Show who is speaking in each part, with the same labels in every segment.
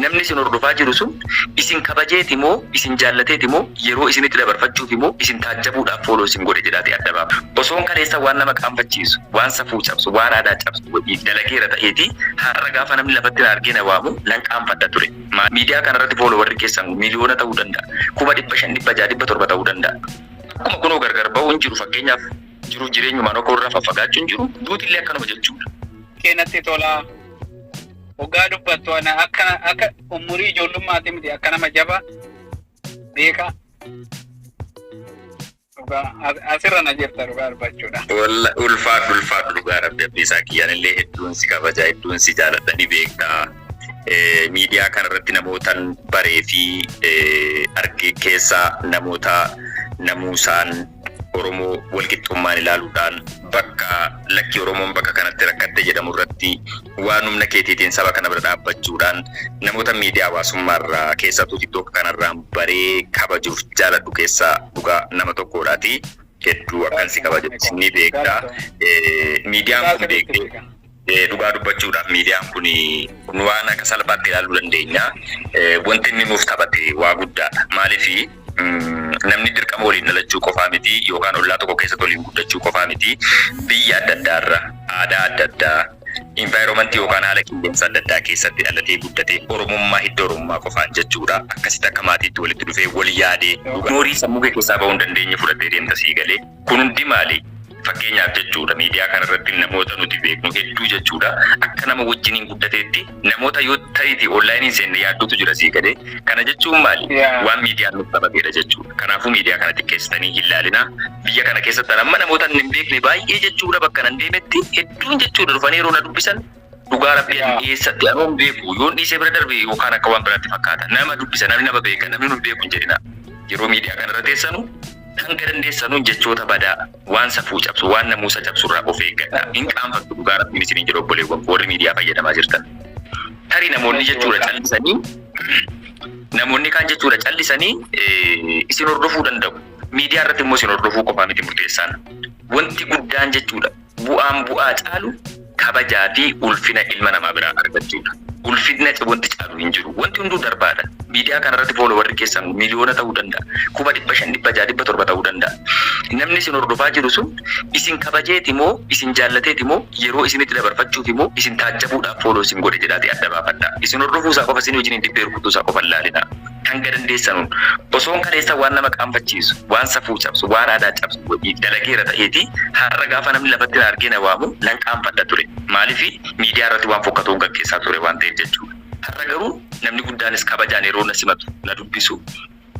Speaker 1: namni isin hordofaa jiru sun isin kabajeeti moo isin jaallateeti moo yeroo isinitti dabarfachuufi moo isin taajjabuudhaaf fooloo isin godhe jedhaati adda baafna. Osoon kaleessa waan nama qaanfachiisu, waan safuu cabsu, waan aadaa cabsu dalageera ta'eeti har'a gaafa namni lafatti na argee na waamu nan qaanfadha ture. Miidiyaa kanarratti fooloo warri keessan miliyoona ta'uu danda'a. 500, 600, 700 ta'uu danda'a. Akkuma kunoo gargar ba'uun jiru fakkeenyaaf jiru jireenyumaan okoo irraa faffagaachuun jiru duutillee akkanuma jechuudha.
Speaker 2: Keenatti tolaa ogaa dubbattu akka umurii ijoollummaati miti akka nama jaba beeka asirra na jirta dhugaa dubbachuudha.
Speaker 1: Ulfaadhu dhugaa rabbi abbiisaa kiyyaanillee hedduun si kabajaa hedduun si jaaladhani beektaa. Miidiyaa kanarratti namootaan baree fi argee keessaa namoota namuusaan Oromoo walqixxummaan ilaaluudhaan bakka lakki Oromoon bakka kanatti rakkatte jedhamu irratti waan humna keetiitiin saba kana bira dhaabbachuudhaan namoota miidiyaa hawaasummaarraa keessattuu TikTok kanarraan baree kabajuuf jaaladhu keessaa dhugaa nama tokkodhaati. Hedduu akkan si kabaju ni beektaa. Miidiyaan kun beektee dhugaa dubbachuudhaaf miidiyaan kun waan akka salphaatti ilaaluu dandeenya. Wanti inni nuuf taphate waa guddaadha. Maaliif namni dirqama waliin dhalachuu qofaa miti yookaan ollaa tokko keessatti waliin guddachuu qofaa miti. Biyya adda addaarra aadaa adda addaa environmentii yookaan haala qilleensa adda addaa keessatti dhalatee guddatee Oromummaa hidda Oromummaa qofaan jechuudha. Akkasitti akka maatiitti walitti dhufee wal yaadee noorii sammuu keessaa bahuu hin dandeenye fudhatee deemta sii galee. Kun hundi maali? Fakkeenyaaf jechuudha miidiyaa kanarratti namoota nuti beeknu hedduu jechuudha. Akka nama wajjiniin guddateetti namoota yoo ta'iti onlaayiniin seenne yaadduutu jira sii galee. Kana jechuun maali? Waan miidiyaan nutti taphateedha jechuudha. Kanaafuu miidiyaa kanatti keessatanii hin ilaalina. Biyya kana keessatti amma namoota hin beekne baay'ee jechuudha bakka nan deemetti hedduun jechuudha dhufanii yeroo na dubbisan dhugaa rabbii eessatti anoon beeku yoon dhiisee bira darbe yookaan akka waan biraatti fakkaata. Nama dubbisa namni nama beeka namni nu beeku hin jedhina. Yeroo miidiyaa kanarra teessanu hanga dandeessanuun jechoota badaa waan safuu cabsu waan namuusa cabsurraa of eeggadha. Hin qaanfattu dhugaa rabbiin isiniin jedhu obboleewwan warri miidiyaa fayyadamaa jirtan. Tarii namoonni jechuudha callisanii namoonni kaan jechuudha callisanii isin hordofuu danda'u. Miidiyaa irratti immoo isin hordofuu qofaa miti murteessaan. Wanti guddaan jechuudha bu'aa caalu kabajaa fi ulfina ilma namaa biraa argachuudha. Ulfina wanti caalu hin jiru. Wanti hunduu darbaadha. Miidiyaa kanarratti fooloo warri keessan miliyoona ta'uu danda'a. 500, 600, 700 ta'uu danda'a. Namni isin hordofaa jiru sun isin kabajeeti moo isin jaallateeti moo yeroo isinitti dabarfachuufi moo isin taajjabuudhaaf fooloo isin godhe jedhaati adda baafadha. Isin hordofuu isaa qofa isin wajjin dibbee rukutuu isaa qofa ilaalina. Hanga dandeessanuun osoon kaleessa waan nama qaanfachiisu, waan safuu cabsu, waan aadaa cabsu dalageera ta'eeti har'a gaafa namni lafatti na argee na waamu nan qaanfadha ture. Maaliif miidiyaa irratti waan fokkatuun gaggeessaa ture waan ta'eef jechuudha. Har'a garuu namni guddaanis kabajaan yeroo na simatu na dubbisu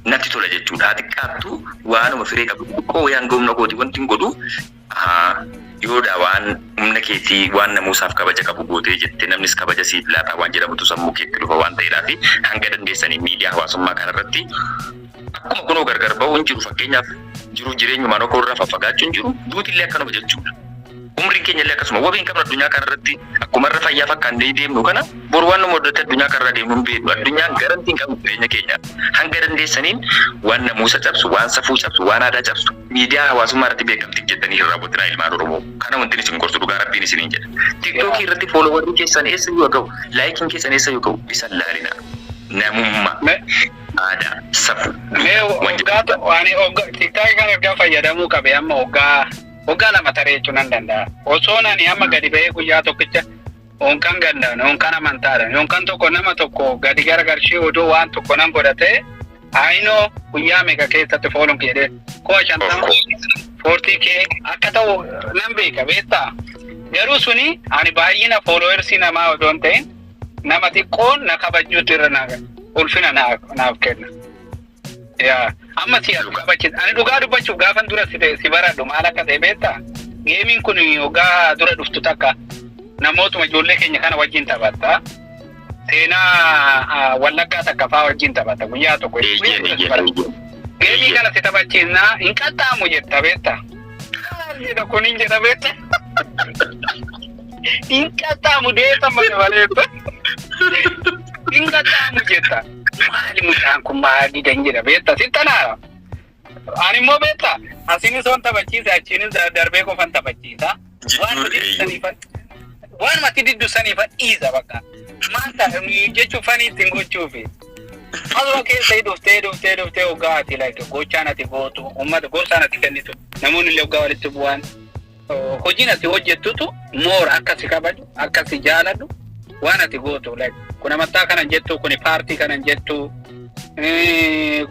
Speaker 1: natti tola jechuudha. Haa xiqqaattu waanuma firee qabu xiqqoo hanga humna kooti wanti hin godhu yoodha waan humna keetii waan namuusaaf kabaja qabu gootee jettee namnis kabaja siif laata waan jedhamutu sammuu keetti dhufa waan ta'eedhaaf hanga dandeessanii miidiyaa hawaasummaa kanarratti akkuma kunoo gargar ba'uun jiru fakkeenyaaf jiru jireenyumaan okoo irraa faffagaachuun jiru duutillee akkanuma jechuudha. Umriin keenya illee akkasuma wabiin qabna addunyaa kanarratti akkuma irra fayyaa fakkaannee deemnu kana boru waan nama hordofte addunyaa kanarra deemnu hin beeknu. Addunyaan garantiin qabu jireenya keenya hanga dandeessaniin waan namuusa cabsu, waan safuu cabsu, waan aadaa cabsu miidiyaa hawaasummaa irratti beekamtiif jettanii hin raawwatinaa ilmaan Oromoo. Kana wanti isin gorsu dhugaa rabbiin isiniin jedha. TikTok irratti fooloowarri keessan eessa yoo ga'u, laayikiin keessan eessa yoo ga'u bisan laalina. Namummaa, aadaa, safuu.
Speaker 2: TikTok kan ergaa fayyadamuu qabe amma waggaa lama taree jechuun nan danda'a. Osoo nani amma gadi ba'ee guyyaa tokkicha onkan gandaan, onkan amantaadhaan, onkan tokko nama tokko gadi garagarshee odoo waan tokko nan godhatee aynoo guyyaa meeqa keessatti fooluun keedee koo 40K akka ta'u nan beeka beektaa. Garuu suni ani baay'ina fooloowersii namaa odoo hin ta'in nama xiqqoon na kabajuutu irra ulfina naaf kenna. Amma si kabachiisa. Ani dhugaa dubbachuuf gaafan dura si baradhu maal akka ta'e beektaa? Geemiin kun waggaa dura dhuftu takka namootuma ijoollee keenya kana wajjin taphatta. Seenaa wallaggaa takka fa'aa wajjin taphatta guyyaa tokko. Geemii kana si taphachiisnaa hin qaxxaamu jetta beektaa? Jedha kun hin jedha beektaa? Hin qaxxaamu deessa malee hin qaxxaamu jetta. Maali mucaan kun maali danjira beektaa sittanaara. Ani immoo beektaa asinis waan taphachiisa achiinis darbee qofan taphachiisa. Waan mati diddusaniif dhiisa bakka. Mata jechuun fanii ittiin gochuufi. Asuma keessa dhuftee hoggaa ati gochaan ati gootu uummata gosaan ati kennitu namoonni illee hoggaa walitti bu'an hojiin ati hojjettutu moora akkasi kabaju akkasi jaaladhu waan ati gootu kun amantaa kanan jettu kun paartii kanan jettu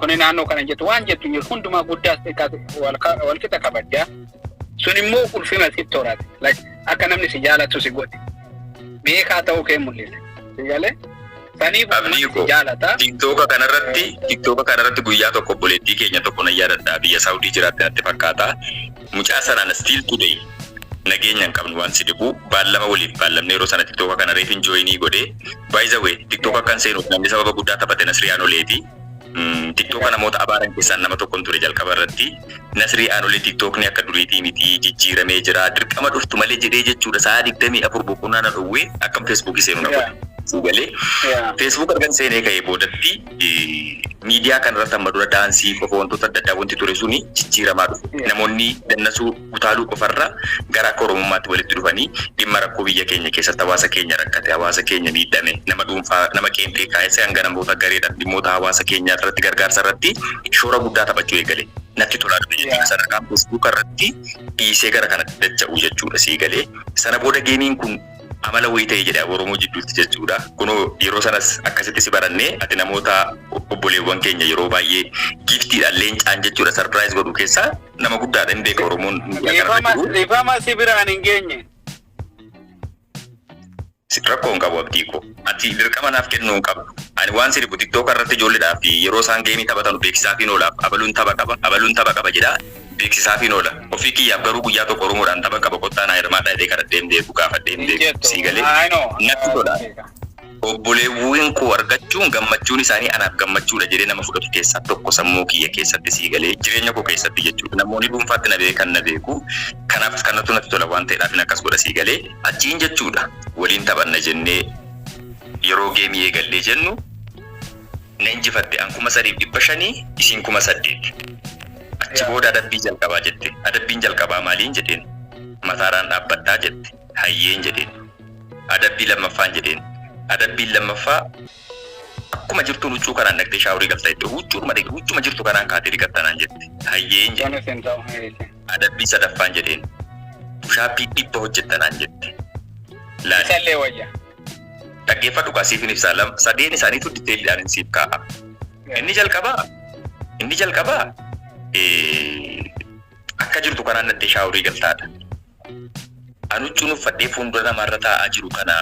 Speaker 2: kun naannoo kanan jettu waan jettu hundumaa guddaas wal qixa kabajaa sun immoo ulfina sitti horaate akka namni si jaalatu si godhe beekaa ta'uu kee mul'ise sigalee.
Speaker 1: TikTok kanarratti guyyaa tokko boleettii keenya tokko na yaadadha biyya Saawudii jiraatti natti fakkaata. Mucaa sanaan still today nageenya hin qabnu waan si dhibu baallama waliif baallamne yeroo sana TikTok kana reef enjoyinii godhe. By the way TikTok akkan seenu namni sababa guddaa taphate Nasrii Aanoleeti. TikTok namoota abaaran keessaa nama tokkon ture jalqaba irratti. Nasrii Aanolee TikTok ni akka duriitii miti jijjiiramee jira. Dirqama dhuftu malee jedhee jechuudha sa'a 24 boqonnaa na dhowwee akkam Facebook seenu na godhe. Sigalee Facebook argan seenee ka'ee boodatti miidiyaa kanarratti amma dura daansii qofa wantoota adda addaa wanti ture suni jijjiiramaa dhufu. Namoonni dannasuu utaaluu qofarra gara akka Oromummaatti walitti dhufanii dhimma rakkoo biyya keenya keessatti hawaasa keenya rakkate hawaasa keenya miidhame nama dhuunfaa nama qeenxee kaa'ee hanga namoota gareedhaan dhimmoota hawaasa keenyaa irratti gargaarsa irratti shoora guddaa taphachuu eegale. Natti tolaa dhufe jechuudha sadarkaan Facebook irratti dhiisee gara kanatti dacha'uu jechuudha siigalee. Sana booda geemiin kun amala wayii ta'ee jedha Oromoo jidduutti jechuudha. Kunoo yeroo sanas akkasitti si barannee ati namoota obboleewwan keenya yeroo baay'ee giftiidhaan leencaan jechuudha sarpiraayiz godhu keessaa nama guddaadha inni beeka Oromoon.
Speaker 2: Dhiifama si biraan hin geenye.
Speaker 1: Rakkoo hin qabu abdii koo. Ati dirqama naaf kennuu hin qabdu. Ani waan si dhibu TikTok irratti ijoolleedhaaf yeroo isaan geemii taphatan beeksisaaf hin oolaaf abaluun tapha qaba jedha. Beeksisaaf hin oola. Ofii kiyyaaf garuu guyyaa tokko Oromoodhaan tapha qaba qottaa naa hirmaadhaa jedhee kadhadheen deebi'u gaafadheen deebi'u siigalee. Natti tola. Obboleewwan koo argachuun gammachuun isaanii anaaf gammachuudha jedhee nama fudhatu keessaa tokko sammuu kiyya keessatti siigalee jireenya koo keessatti jechuudha. Namoonni dhuunfaatti na beekan na beeku. Kanaaf kanatu natti tola waan ta'eedhaaf akkas godha siigalee. Achiin jechuudha waliin taphanna jennee yeroo geemii eegallee jennu na injifatte an 3,500 isiin 8,000. Achi booda adabbii jalqabaa jette. Adabbiin jalqabaa maaliin jedheen? Mataaraan dhaabbattaa jette. Hayyeen jedheen. Adabbii lammaffaan jedheen. Adabbiin lammaffaa akkuma jirtu huccuu kanaan dhaqxee shaaworii galtaa jette. Huccuma jirtu kanaan kaatee dhiqattanaan jette. Hayyeen jedheen. Adabbii sadaffaan jedheen. Bushaappii 100 hojjettanaan jette.
Speaker 2: Isallee wayya.
Speaker 1: Dhaggeeffadhu kaasiifin ibsaa sadeen isaaniitu diteelidhaan siif kaa'a. Inni jalqabaa akka jirtu kanaan dhattee shaaworii galtaadha. Anuchuun uffadhee fuuldura namaarra taa'aa jiru kana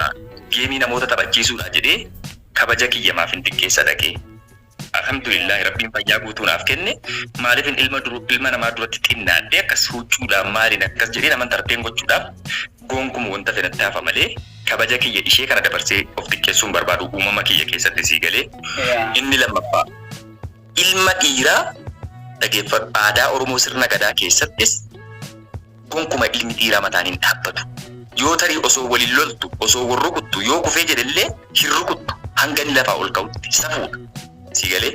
Speaker 1: geemii namoota taphachiisuudha jedhee kabaja kiyyamaaf hin xiqqeessa dhaqee. Alhamdulillah rabbiin fayyaa guutuu naaf kenne maaliif ilma namaa duratti xinnaadhee akkas huccuudhaan maaliin akkas jedhee nama tarteen gochuudhaaf gonkumu wanta fedhatte hafa malee kabaja kiyya ishee kana dabarsee of xiqqeessuun barbaadu uumama kiyya keessatti siigalee. Inni lammaffaa ilma dhiiraa dhaggeeffadhu aadaa Oromoo sirna gadaa keessattis gonkuma ilmi dhiiraa mataan hin dhaabbatu. Yoo tarii osoo waliin loltu osoo wal rukuttu yoo kufee jedhellee hin rukuttu hanga inni lafaa ol ka'utti safuudha. Siigalee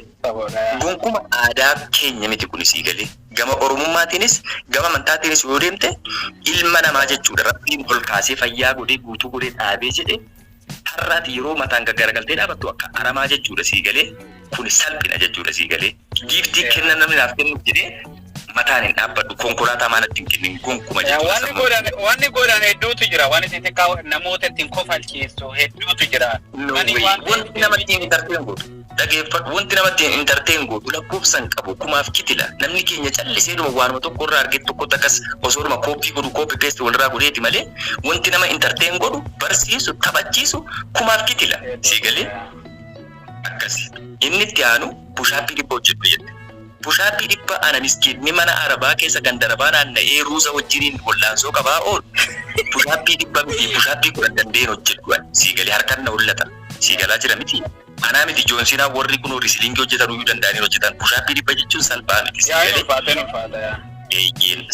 Speaker 1: gonkuma aadaa keenya miti kun siigalee gama Oromummaatiinis gama amantaatiinis yoo deemte ilma namaa jechuudha rabbiin ol kaasee fayyaa godhee guutuu godhee dhaabee jedhee har'aati yeroo mataan gaggaragaltee dhaabattu akka aramaa jechuudha siigalee kun salphina jechuudha siigalee giiftii kenna namni naaf kennuuf jedhee mataan hin dhaabbadhu konkolaataa maanatti hin kennin gonkuma jechuudha.
Speaker 2: Wanni godhan hedduutu jira waan xixiqqaa namoota ittiin kofalchiisu hedduutu jira.
Speaker 1: Wanti namatti hin tarteen godhu. Dhaggeeffadhu wanti namatti hin tarteen godhu lakkoofsan qabu kumaaf kitila namni keenya calliseeduma waanuma tokko irraa argee tokkotti akkas osooduma kooppii godhu kooppii peesti walirraa godheeti malee wanti nama hin tarteen godhu barsiisu taphachiisu kumaaf kitila siigalee akkasi. Inni itti aanu bushaappii 100 hojjedhu jette. Bushaappii 100 ana miskiinni mana Arabaa keessa gandarabaa naanna'ee ruuza wajjiniin wallaansoo qabaa oolu. Bushaappii 100 miti bushaappii 10 dandeen hojjedhu siigalee harkaan na hollata siigalaa jira miti. Anaa miti Joonsinaa warri kun risilingii hojjetan uyyuu danda'anii hojjetan bushaappii 100 jechuun salphaa miti siigalee.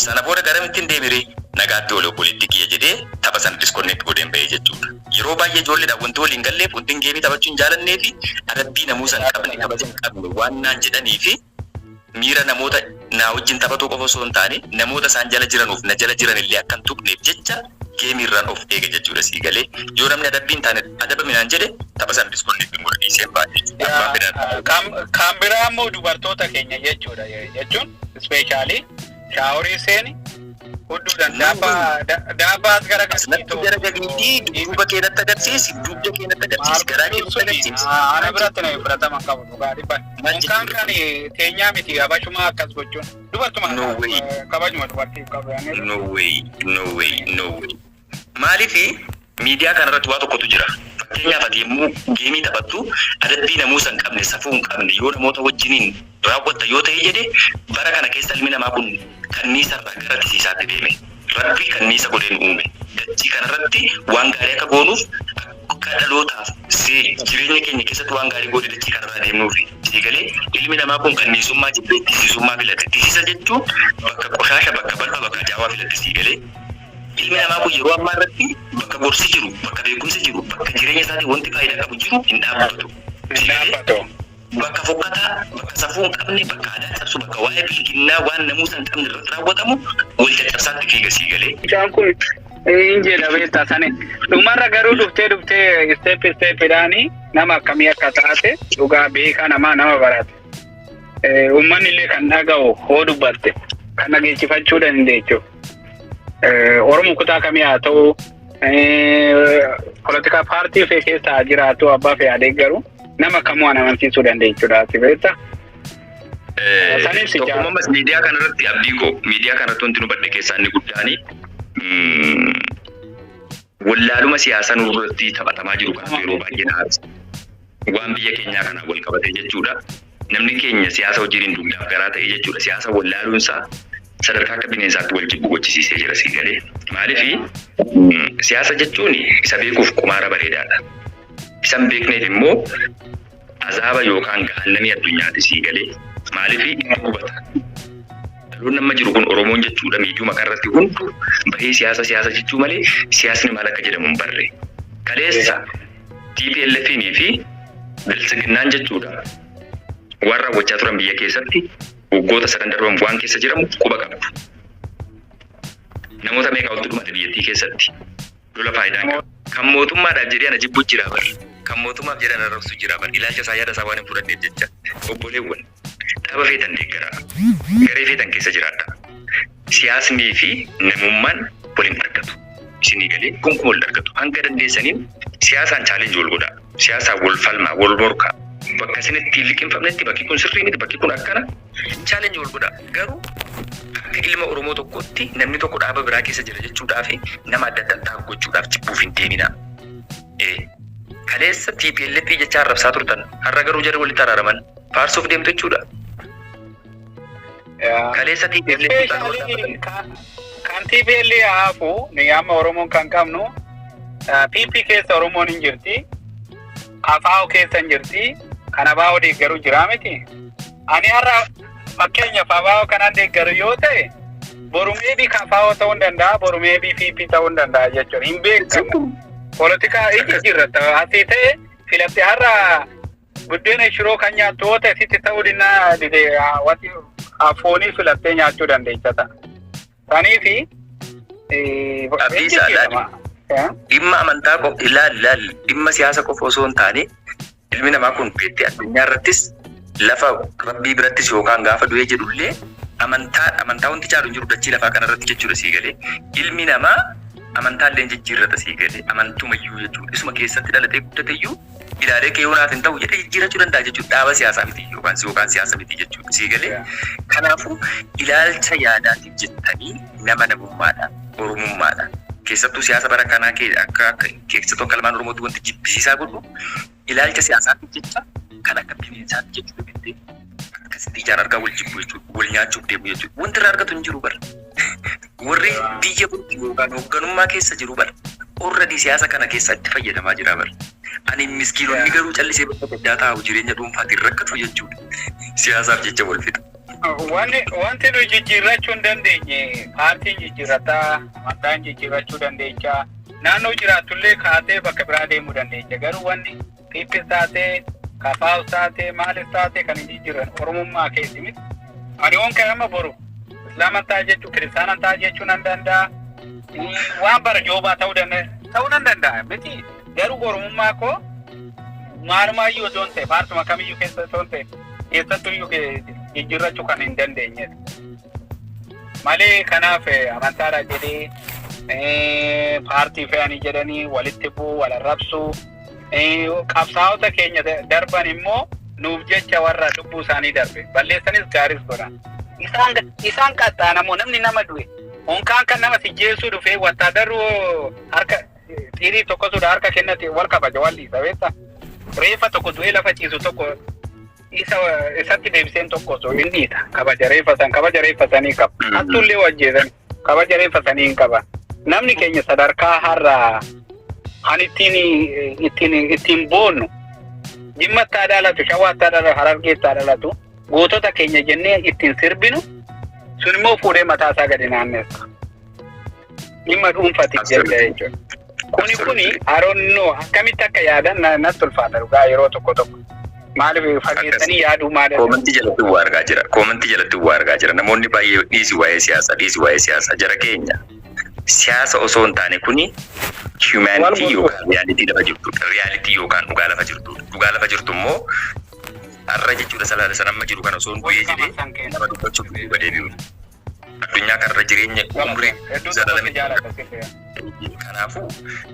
Speaker 1: Sana booda garamittiin deemiree nagaatti olee obboleetti kiyya jedhee tapha sana diskonneetti godheen bahee jechuudha. Yeroo baay'ee ijoolleedhaan wanti waliin galleef wanti geemii taphachuun jaalannee fi adabbii namuusa hin qabne kabaja hin qabne waan naan jedhanii fi miira namoota naa wajjin taphatuu qofa osoo hin taane namoota isaan jala jiranuuf na jala jiran illee akka hin tuqneef jecha geemirraan of eega jechuudha sii galee yoo namni adabbiin taane adabaminaan jedhe tapha sana diskonneetti murdiisee baate
Speaker 2: kan biraa immoo dubartoota keenya jechuudha jechuun ispeeshaalii shaaworii seeni hudduudhaan daabaas gara
Speaker 1: gadiitii duuba keenatti agarsiisi dugda keenatti agarsiisi garaa keenatti agarsiisi.
Speaker 2: Ana biratti na fudhatama qabu dhugaa dhibba. Kan teenyaa miti abashuma akkas gochuun dubartuma kabajuma dubartiif qabu.
Speaker 1: No way. Maaliifi miidiyaa kanarratti waa tokkotu jira. Fakkeenyaaf ati yommuu geemii taphattu adabbii namuusa hin qabne safuu hin qabne yoo namoota wajjiniin raawwatta yoo ta'e jedhe bara kana keessa ilmi namaa kun kanniisa irraa gara tisiisaatti deeme. Rabbii kanniisa godheen uume. Dachii kanarratti waan gaarii akka goonuuf akka dhalootaaf jireenya keenya keessatti waan gaarii godhe dachii kanarraa deemnuufi. Siigalee ilmi namaa kun kanniisummaa jibbee tisiisummaa filate. Tisiisa jechuun bakka qoshasha bakka balfa bakka jaawaa filate siigalee. Ilmi namaa kun yeroo ammaa irratti bakka gorsi jiru, bakka beekumsi jiru, bakka jireenya isaatii wanti faayidaa qabu jiru hin dhaabbatu. Bakka fokkataa, bakka safuu hin qabne, bakka aadaa cabsu, bakka waa'ee bilchinnaa waan namuusa hin qabne irratti raawwatamu wal caccabsaatti fiiga siigalee.
Speaker 2: Isaan kun hin jedha beektaa sani. Dhumarra garuu dhuftee isteeppiidhaanii nama akkamii akka taate dhugaa beekaa nama barate. Uummanni illee kan dhaga'u hoo dubbatte kan dhageessifachuu dandeechu. Oromoo kutaa kamii haa ta'u politikaa paartii fee keessa jiraatu abbaa fee adeeggaru nama kamuu amansiisuu dandeechuudha ati beektaa.
Speaker 1: Tokkummas miidiyaa kanarratti abdii koo miidiyaa kanarratti wanti nu badde keessaa inni guddaani wallaaluma siyaasaa nurratti taphatamaa jiru kan yeroo baay'ee naaf waan biyya keenyaa kana wal qabate jechuudha. Namni keenya siyaasa hojiin dugdaaf garaa ta'e jechuudha. Siyaasa wallaaluunsaa sadarkaa akka bineensaatti wal jibbu gochisiisee jira sii galee. Maaliif siyaasa jechuun isa beekuuf qumaara bareedaadha. Isan beekneef immoo azaaba yookaan gahannamii addunyaatti sii galee. Maaliif hubata. Dhaloonni amma jiru kun Oromoon jechuudha miidiyuma kanarratti hundu bahee siyaasa jechuu malee siyaasni maal akka jedhamu hin barre. Kaleessa TPLF'nii fi bilisiginnaan jechuudha. Warra raawwachaa turan biyya keessatti waggoota sadan darban waan keessa jiramu quba qabu. Namoota meeqa oltu dhumate biyyattii keessatti lola faayidaan qabu. Kan mootummaadhaaf jedhee ana jibbu jira bar. Kan mootummaaf jedhee ana rabsu jira bar. Ilaalcha isaa yaada isaa waan hin fudhanneef jecha. Obboleewwan dhaaba feetan deeggaraa. Garee feetan keessa jiraadha. Siyaasnii fi namummaan waliin argatu. Isinii galee gonkumaa wal argatu. Hanga dandeessaniin siyaasaan chaalenjii wal godhaa. Siyaasaan wal falmaa wal morkaa. Bakka isinitti liqinfamnetti bakki kun sirrii miti bakki kun akkana chaalenjii wal godhaa. Garuu akka ilma Oromoo tokkotti namni tokko dhaaba biraa keessa jira jechuudhaaf nama adda addaa gochuudhaaf jibbuuf hin deemina. Kaleessa TPLF jecha arrabsaa turtan har'a garuu jara walitti araaraman faarsuuf deemtu jechuudha. Kaleessa TPLF
Speaker 2: kan TPLF haafu ni amma Oromoon kan qabnu PP keessa Oromoon hin jirti. Afaa keessa hin jirti. Kana baa'oo deeggaru jira miti. Ani har'a fakkeenyaaf abaa'oo kanaan deeggaru yoo ta'e borumee bi kafaa'oo ta'uu danda'a borumee bi PP ta'uu danda'a jechuudha. Hin beekamu. Politikaa iji jirta asii ta'e filatti har'a buddeena shiroo kan nyaattu yoo ta'e sitti ta'uu dinaa wanti afoonii filattee nyaachuu dandeessa ta'a. Saniifi
Speaker 1: dhimma amantaa qofa ilaal dhimma siyaasa qofa osoo hin taane ilmi namaa kun beektee addunyaa irrattis lafa rabbii birattis yookaan gaafa du'ee jedhullee amantaa wanti caalu hin jiru dachii lafaa kanarratti jechuudha sii galee ilmi namaa amantaallee jijjiirrata sii galee amantumayyuu jechuudha isuma keessatti dhalatee guddateyyuu ilaalee kee yoo naaf hin ta'u jedhee jijjiirrachuu danda'a jechuudha dhaaba siyaasaa miti yookaan siyaasa miti jechuudha sii galee kanaafuu ilaalcha yaadaatiif jettanii nama namummaadha oromummaadha. Keessattuu siyaasa bara kanaa akka keessattuu akka ilmaan Oromootti wanti jibbisiisaa godhu ilaalcha siyaasaatiif jecha kan akka bineensaatti jechuudha beektee akkasitti ijaan argaa wal jibbu jechuudha wal nyaachuuf deemu jechuudha wanti irraa argatu hin jiru bara warri biyya bulchu yookaan hoogganummaa keessa jiru bara already siyaasa kana keessa itti fayyadamaa jira bara ani miskiinonni garuu callisee bakka guddaa taa'u jireenya dhuunfaatiin rakkatu jechuudha siyaasaaf jecha wal fixa.
Speaker 2: Wanti nuyi jijjiirrachuu hin dandeenye paartiin jijjiirrataa amantaan jijjiirrachuu dandeecha naannoo jiraatullee kaatee bakka biraa deemuu dandeecha garuu wanni piippis taatee kafaa'us taatee maalis taatee kan hin jijjiirran oromummaa keessi miti Ani onka amma boru. Islaman ta'a jechuun kiristaanaan ta'a jechuun nan danda'a. Waan bara joobaa ta'uu nan danda'a. Miti garuu Oromummaa koo maalumayyuu odoon ta'e paartuma kamiyyuu keessa odoon ta'e eessattuyyuu jijjiirrachuu kan hin dandeenye. Malee kanaaf amantaadha jedhee paartii fe'anii jedhanii walitti bu'uu wal arrabsuu qabsaa'ota keenya darban immoo nuuf jecha warra lubbuu isaanii darbe balleessanis gaaris godhan. Isaan qaxxaanamoo namni nama du'e onkaan kan nama sijjeessuu dhufee wattaadarru harka xiirii tokko suudha harka kennate wal kabaja walliisa beektaa reeffa tokko du'ee lafa ciisu tokko isatti deebiseen tokko osoo hin dhiita kabaja reeffa sanii qaba. Hattullee wajjeesan kabaja reeffa sanii hin qaba. Namni keenya sadarkaa har'aa kan ittiin boonnu Jimmaatti haa dhalatu, Shawaatti haa dhalatu, Harargeetti haa dhalatu gootota keenya jennee ittiin sirbinu sun immoo fuudhee mataa isaa gadi naannessa. Dhimma dhuunfaatiif jenne jechuudha. Kuni haroonnoo akkamitti akka yaadan natti ulfaata dhugaa yeroo tokko. Maaliif fageessanii yaaduu maaliif?
Speaker 1: Koomantii jalatti waa argaa jira. Namoonni baay'ee dhiisii waa'ee siyaasaa jara keenya. Siyaasa osoo hin taane kuni humanity yookaan reality lafa jirtudha. Reality yookaan dhugaa lafa jirtudha. Dhugaa lafa jirtu immoo har'a jechuudha sana amma jiru kana osoo hin bu'ee jedhee nama dubbachuuf dhugaa deebi'u. Addunyaa kanarra jireenya umurii kanaafuu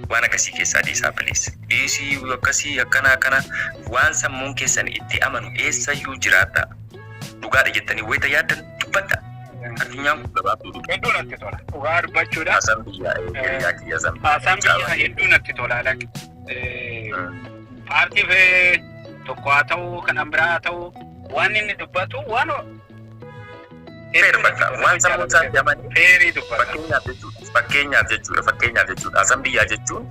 Speaker 1: waan akkasii keessaa dhiisaa bileessa. Dhiisii akkasii akkana waan sammuun keessan itti amanu eessayyuu jiraata. Dhugaadha jettanii wayita yaaddan dubbadha. Addunyaan kun gabaabduu
Speaker 2: hedduu natti tola. Dhugaa dubbachuudha.
Speaker 1: Haasaan biyyaa
Speaker 2: hedduu natti tola. Paartii tokko haa ta'u kan biraa haa ta'u waan inni dubbatu waan
Speaker 1: waan sammuu isaatti amanii
Speaker 2: feerii dubbata.
Speaker 1: Fakkeenyaaf jechuudha. Haasaan biyyaa jechuun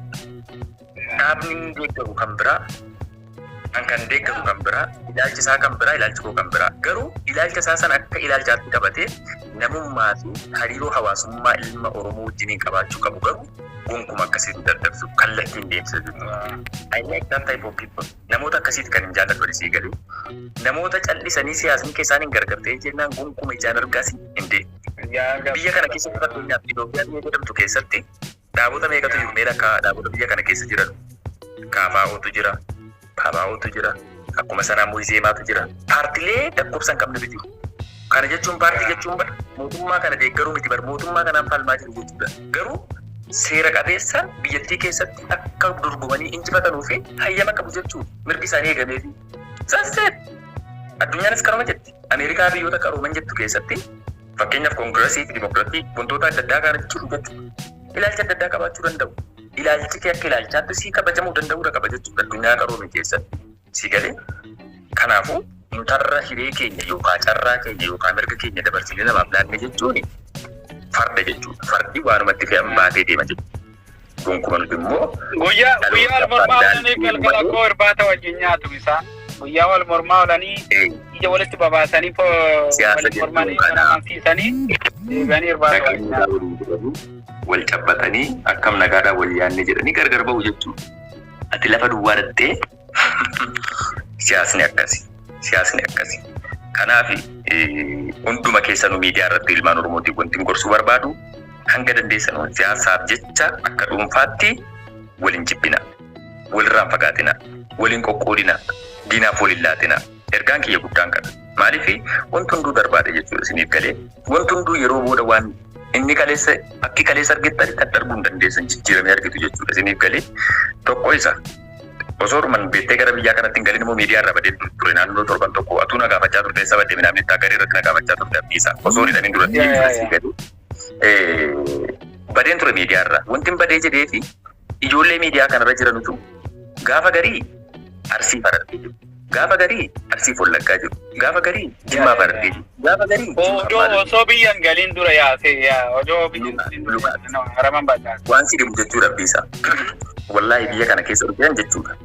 Speaker 1: dhaabni deeggaru kan biraa kan deeggaru kan biraa ilaalchi isaa kan biraa ilaalchi koo kan biraa garuu ilaalcha isaa sana akka ilaalchaatti qabatee namummaa fi hariiroo hawaasummaa ilma Oromoo wajjin qabaachuu qabu garuu gonkumaa akkasitti daddabsu kallattiin deemsa jechuudha. I like that type of people. Namoota akkasitti kan hin jaalladhu dhiisii galee namoota callisanii siyaasni keessaan hin gargartee jennaan gonkuma ijaan argaas hin deemu. Biyya kana keessatti fakkeenyaaf Itoophiyaan biyya jedhamtu keessatti dhaabota meeqatu jiru mee lakkaa dhaabota biyya kana keessa jiran KFO'tu jira. Pabaa'ootu jira. Akkuma sanaa Muuziyeemaatu jira. Paartilee lakkoofsa hin qabne jiru. Kana jechuun paartii jechuun mootummaa kana deeggaruu miti mootummaa kanaan falmaa jiru jechuudha. Garuu seera qabeessa biyyattii keessatti akka dorgomanii injifatanuu fi hayyama qabu jechuudha. Mirgi isaanii eegamee fi sasseet. Addunyaanis karuma jetti. Ameerikaa biyyoota qarooman jettu keessatti fakkeenyaaf koongireesii fi dimokiraatii wantoota adda addaa kana jiru jechuudha. Ilaalcha adda addaa qabaachuu danda'u. Ilaalchi kee akka ilaalchaatti sii kabajamuu danda'uudha qaba jechuudha addunyaa qaroome keessatti sii galee kanaafuu intarra hiree keenya yookaan carraa keenya yookaan mirga keenya dabarsinee namaaf laanne jechuun farda jechuudha. Fardi waanumatti fe'an baatee deema jechuudha. Gonkumaa nuti immoo
Speaker 2: guyyaa wal mormaa oolanii galgala koo irbaata wajjin nyaatu isaa guyyaa wal mormaa oolanii ija walitti babaasanii wal mormanii wal amansiisanii deebi'anii irbaata wajjin nyaatu.
Speaker 1: Wal cabbatanii akkam nagaadhaan wal yaadne jedhanii gargar ba'u jechuudha. Ati lafa duwwaa dhattee siyaasni akkasi. Kanaaf hunduma keessanuu miidiyaa irratti ilmaan Oromootiin wanti gorsuu barbaadu hanga dandeessan siyaasaaf jecha akka dhuunfaatti waliin jibbina, walirraan fagaatina, waliin qoqqoodina, diinaaf waliin laatina. Ergaan kiyya guddaan kana. Maaliif wanti hunduu barbaade jechuudha isiniif galee wanti hunduu yeroo booda waan inni akki kaleessa argettani kan darbuu hin dandeessan jijjiiramee argitu jechuudha isiniif galee tokko isa osoo dhuman beektee gara biyyaa kanatti hin galin immoo miidiyaa irraa badee ture naannoo torban tokko atuu na gaafachaa turte isa badee midhaan itti agarii irratti na gaafachaa turte abdiisa osoo hidhanii duratti isii galee badeen ture miidiyaa irraa wanti hin badee jedhee fi ijoollee miidiyaa kanarra jiranutu gaafa garii arsii farartee jiru. Gaafa garii arsii Wallaggaa jiru. Gaafa garii Jimmaa farartee jiru. Gaafa garii
Speaker 2: osoo biyyan galiin dura odoo biyyan galiin dura haraman baasaa.
Speaker 1: Waan si dhibu jechuudha abdiisa. Wallaahi biyya kana keessa dhufan jechuudha.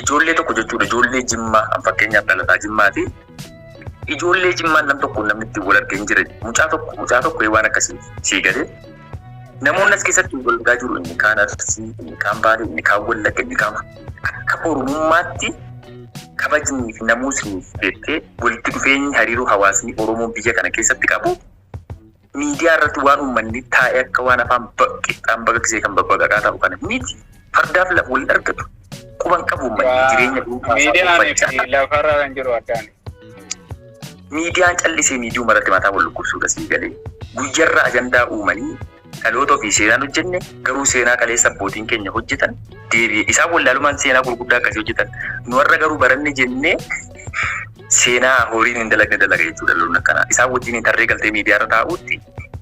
Speaker 1: Ijoollee tokko jechuudha ijoollee Jimmaa fakkeenyaaf dhalataa Jimmaa fi ijoollee Jimmaan namni itti wal argee hin jiran mucaa tokko waan akkasii sii galee namoonni as keessatti wal argaa jiru inni kaan Arsii inni kaan Baalee inni kaan Wallagga inni kaan akka Oromummaatti kabajnii fi namuusni jettee walitti dhufeenyi hariiroo hawaasni Oromoo biyya kana keessatti qabu miidiyaa irratti waan uummanni taa'ee akka waan afaan qixxaan baqaqsee kan babbaqaqaa ta'u kana miti fardaaf lafa waliin argatu quban qabu uummanni jireenya
Speaker 2: miidiyaan lafarra kan jiru addaan.
Speaker 1: Miidiyaan callisee miidiyuu maratti mataa wal lukkusuudha sii galee guyyarra ajandaa uumanii dhaloota ofii seenaan hojjenne garuu seenaa kaleessa abbootiin keenya hojjetan deebi'e isaan wallaalumaan seenaa gurguddaa akkasii hojjetan nu warra garuu baranne jennee seenaa horiin hin dalagne dalaga jechuudha loon akkanaa isaan wajjin tarree galtee miidiyaa irra taa'uutti